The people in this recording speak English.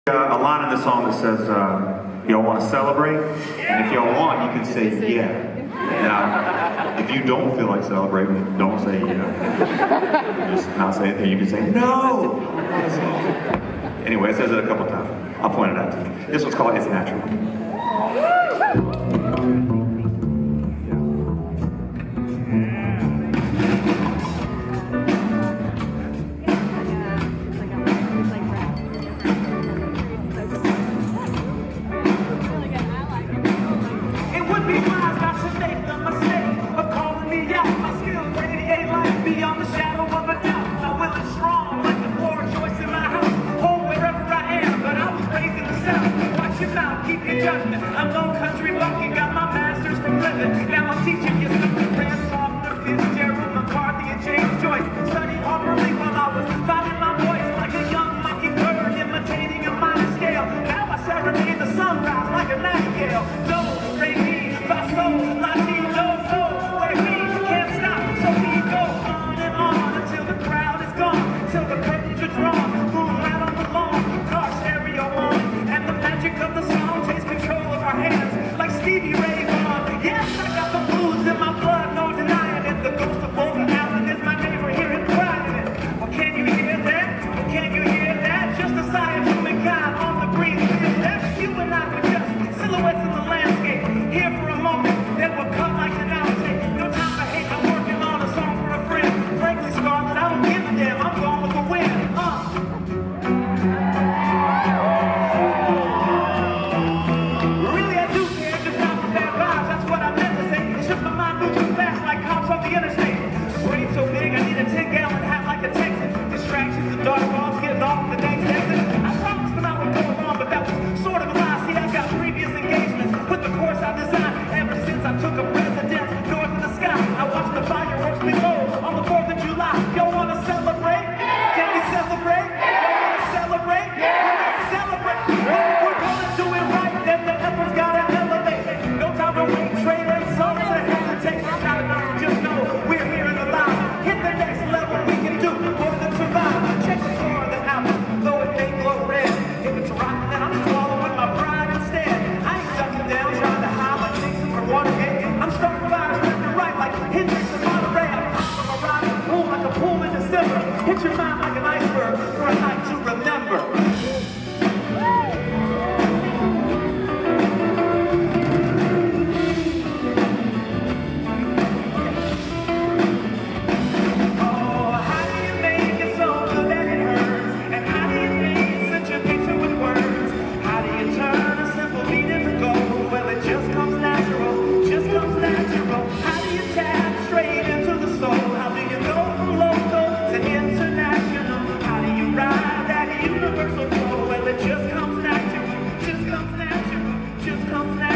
A line in the song that says, y'all want to celebrate? And if y'all want, you can say yeah. Now, if you don't feel like celebrating, don't say yeah. Just not say anything. You can say no. Anyway, it says it a couple times. I'll point it out to you. This one's called It's Natural. Beyond the shadow of a doubt, my will is strong, like the floor choice in my house. Home wherever I am, but I was raised in the South. Watch your mouth, keep your judgment. I'm low country lucky, got my masters from living. Now I'm teaching you something. Randolph, Fitzgerald, McCarthy, and James Joyce. Studied harmony while I was finding my voice, like a young mockingbird imitating a minor scale. Now I serenade the sunrise like a nightingale. Do, re, mi, fa, sol, la, ti, do, so. Where we can't stop, so we go until the crowd is gone, till the curtains are drawn, boom out on the lawn, car stereo on, and the magic of the song takes control of our hands, like Stevie Ray Vaughan. Yes, I got the blues in my blood, no denying it. The ghost of Bolton Allen is my neighbor, hear him crying it. Well, can you hear that? Can you hear that? Just a sigh of humankind on the breeze. That's you and I were just silhouettes in the landscape. Here for a moment, then we'll cut like an outtake. No time to hate, I'm working on a song for a friend. Frankly, Scarlett, I don't give a damn. I'm going with the wind. Really, I do care. Just not the bad vibes. That's what I meant to say. It's just my mind moves too fast, like cops on the interstate. Brain so big, I need a 10-gallon hat like a Texan. Distractions, the dark balls, getting off the next exit. I promised them I would go along, but that was sort of a lie. See, I got previous engagements with the course I designed ever since I took up residence north of the sky. I watched the fireworks below on the 4th of July. Y'all want to celebrate? Can we celebrate? Y'all want to celebrate? Let's celebrate. If we're gonna do it right, then the effort's gotta elevate. No time to wait, trade insults and hesitate. Shout it out, just know we're here and alive. Hit the next level, we can do more than survive. Check the floor of the apple, though it may glow red. If it's rotten, then I'm swallowing my pride instead. I ain't ducking down, trying to hide like Nixon or Watergate. I'm starting vibes left and right like Hendrix and Monterey. I'm a riding pool like a pool in December. Hit your mind like an iceberg for a night to remember. Oh, how do you make it so good that it hurts? And how do you paint such a picture with words? How do you turn a simple beat into gold? Well, it just comes natural, just comes natural. How do you tap straight into the soul? How do you go from local to international? How do you ride that universal flow? Well, it just comes natural, just comes natural, just comes natural.